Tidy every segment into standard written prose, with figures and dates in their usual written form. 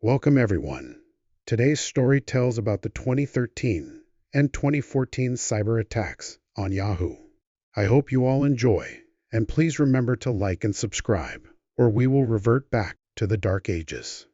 Welcome everyone. Today's story tells about the 2013 and 2014 cyber attacks on Yahoo. I hope you all enjoy, and please remember to like and subscribe, or we will revert back to the dark ages.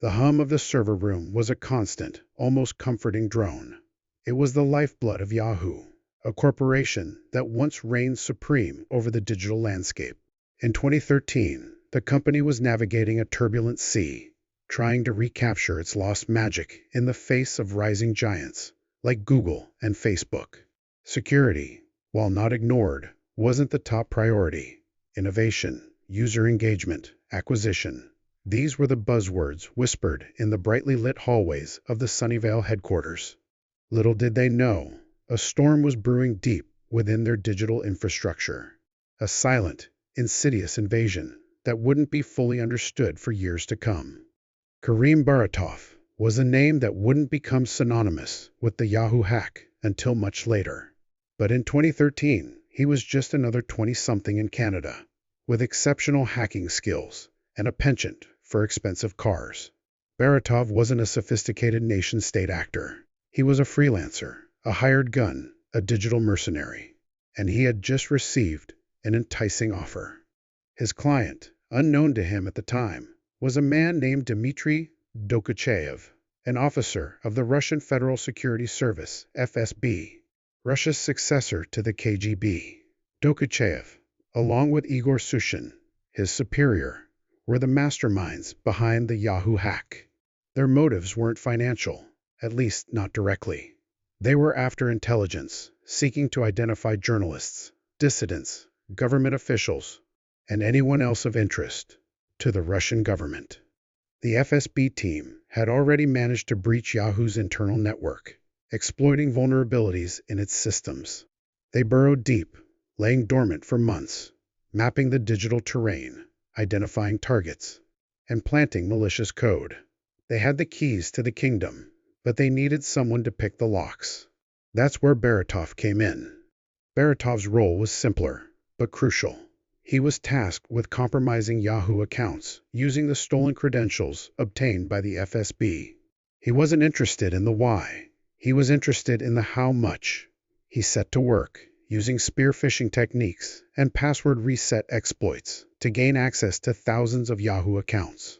The hum of the server room was a constant, almost comforting drone. It was the lifeblood of Yahoo, a corporation that once reigned supreme over the digital landscape. In 2013, the company was navigating a turbulent sea, trying to recapture its lost magic in the face of rising giants like Google and Facebook. Security, while not ignored, wasn't the top priority. Innovation, user engagement, acquisition. These were the buzzwords whispered in the brightly lit hallways of the Sunnyvale headquarters. Little did they know, a storm was brewing deep within their digital infrastructure. A silent, insidious invasion that wouldn't be fully understood for years to come. Karim Baratov was a name that wouldn't become synonymous with the Yahoo hack until much later. But in 2013, he was just another 20-something in Canada, with exceptional hacking skills and a penchant for expensive cars. Baratov wasn't a sophisticated nation-state actor. He was a freelancer, a hired gun, a digital mercenary, and he had just received an enticing offer. His client, unknown to him at the time, was a man named Dmitry Dokuchayev, an officer of the Russian Federal Security Service, FSB, Russia's successor to the KGB. Dokuchayev, along with Igor Sushin, his superior, were the masterminds behind the Yahoo hack. Their motives weren't financial, at least not directly. They were after intelligence, seeking to identify journalists, dissidents, government officials, and anyone else of interest to the Russian government. The FSB team had already managed to breach Yahoo's internal network, exploiting vulnerabilities in its systems. They burrowed deep, laying dormant for months, mapping the digital terrain, identifying targets, and planting malicious code. They had the keys to the kingdom, but they needed someone to pick the locks. That's where Baratov came in. Baratov's role was simpler, but crucial. He was tasked with compromising Yahoo accounts using the stolen credentials obtained by the FSB. He wasn't interested in the why. He was interested in the how much. He set to work, using spear phishing techniques and password reset exploits to gain access to thousands of Yahoo accounts.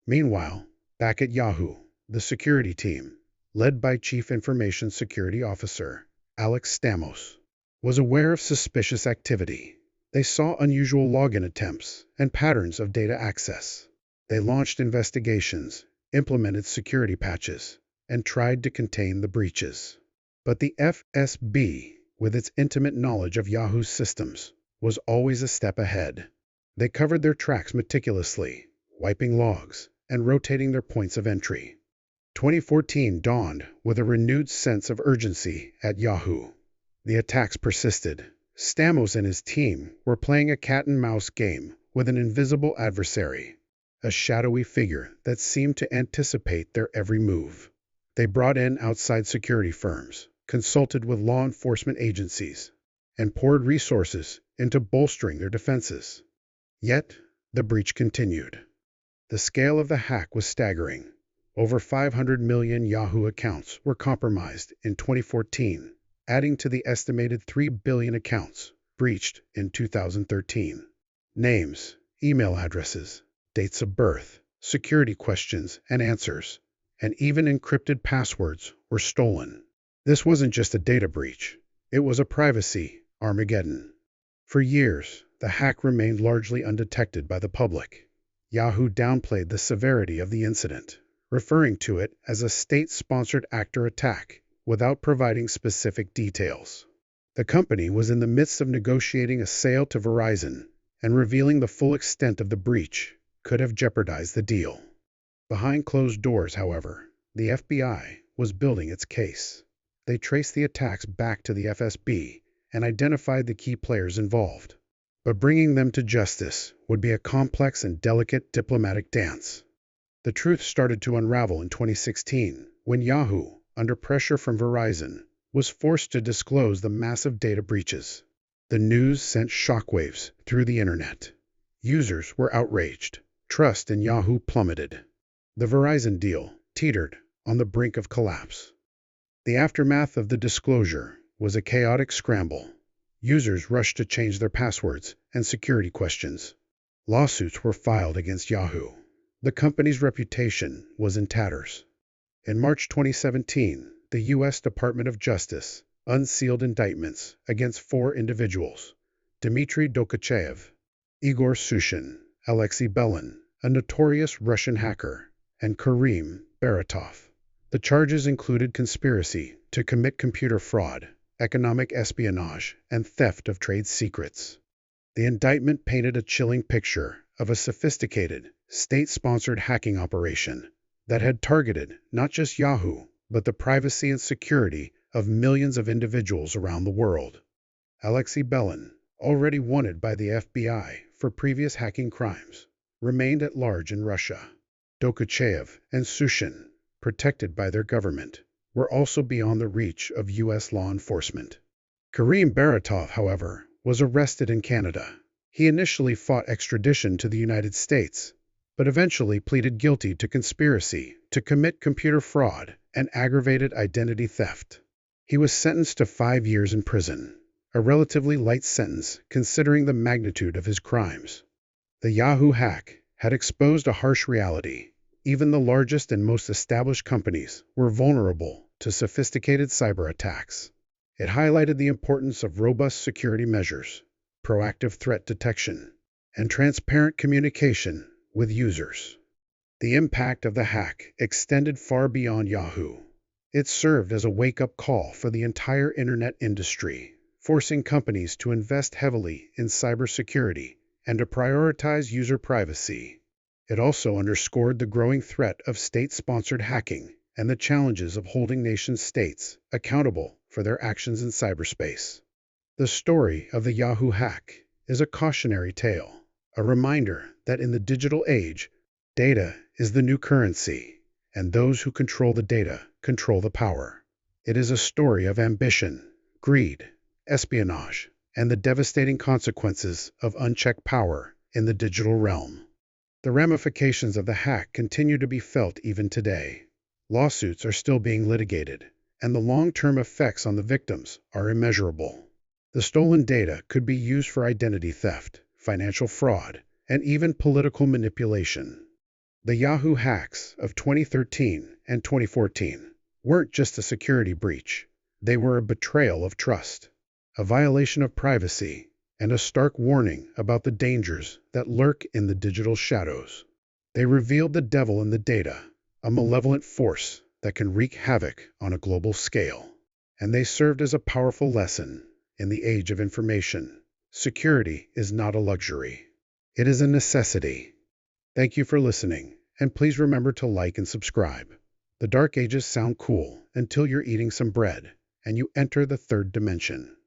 Meanwhile, back at Yahoo, the security team, led by Chief Information Security Officer Alex Stamos, was aware of suspicious activity. They saw unusual login attempts and patterns of data access. They launched investigations, implemented security patches, and tried to contain the breaches. But the FSB, with its intimate knowledge of Yahoo's systems, was always a step ahead. They covered their tracks meticulously, wiping logs and rotating their points of entry. 2014 dawned with a renewed sense of urgency at Yahoo. The attacks persisted. Stamos and his team were playing a cat-and-mouse game with an invisible adversary, a shadowy figure that seemed to anticipate their every move. They brought in outside security firms, consulted with law enforcement agencies, and poured resources into bolstering their defenses. Yet, the breach continued. The scale of the hack was staggering. Over 500 million Yahoo accounts were compromised in 2014. Adding to the estimated 3 billion accounts breached in 2013. Names, email addresses, dates of birth, security questions and answers, and even encrypted passwords were stolen. This wasn't just a data breach. It was a privacy Armageddon. For years, the hack remained largely undetected by the public. Yahoo downplayed the severity of the incident, referring to it as a state-sponsored actor attack, without providing specific details. The company was in the midst of negotiating a sale to Verizon, and revealing the full extent of the breach could have jeopardized the deal. Behind closed doors, however, the FBI was building its case. They traced the attacks back to the FSB and identified the key players involved. But bringing them to justice would be a complex and delicate diplomatic dance. The truth started to unravel in 2016 when Yahoo, under pressure from Verizon, was forced to disclose the massive data breaches. The news sent shockwaves through the internet. Users were outraged. Trust in Yahoo plummeted. The Verizon deal teetered on the brink of collapse. The aftermath of the disclosure was a chaotic scramble. Users rushed to change their passwords and security questions. Lawsuits were filed against Yahoo. The company's reputation was in tatters. In March 2017, the U.S. Department of Justice unsealed indictments against 4 individuals: Dmitry Dokuchaev, Igor Sushin, Alexei Belin, a notorious Russian hacker, and Karim Baratov. The charges included conspiracy to commit computer fraud, economic espionage, and theft of trade secrets. The indictment painted a chilling picture of a sophisticated, state-sponsored hacking operation that had targeted not just Yahoo, but the privacy and security of millions of individuals around the world. Alexei Belin, already wanted by the FBI for previous hacking crimes, remained at large in Russia. Dokuchaev and Sushin, protected by their government, were also beyond the reach of U.S. law enforcement. Karim Baratov, however, was arrested in Canada. He initially fought extradition to the United States, but eventually pleaded guilty to conspiracy to commit computer fraud and aggravated identity theft. He was sentenced to 5 years in prison, a relatively light sentence considering the magnitude of his crimes. The Yahoo hack had exposed a harsh reality. Even the largest and most established companies were vulnerable to sophisticated cyberattacks. It highlighted the importance of robust security measures, proactive threat detection, and transparent communication with users. The impact of the hack extended far beyond Yahoo. It served as a wake-up call for the entire internet industry, forcing companies to invest heavily in cybersecurity and to prioritize user privacy. It also underscored the growing threat of state-sponsored hacking and the challenges of holding nation-states accountable for their actions in cyberspace. The story of the Yahoo hack is a cautionary tale, a reminder that in the digital age, data is the new currency, and those who control the data control the power. It is a story of ambition, greed, espionage, and the devastating consequences of unchecked power in the digital realm. The ramifications of the hack continue to be felt even today. Lawsuits are still being litigated, and the long-term effects on the victims are immeasurable. The stolen data could be used for identity theft, financial fraud, and even political manipulation. The Yahoo hacks of 2013 and 2014 weren't just a security breach. They were a betrayal of trust, a violation of privacy, and a stark warning about the dangers that lurk in the digital shadows. They revealed the devil in the data, a malevolent force that can wreak havoc on a global scale. And they served as a powerful lesson. In the age of information, security is not a luxury. It is a necessity. Thank you for listening, and please remember to like and subscribe. The Dark Ages sound cool until you're eating some bread and you enter the third dimension.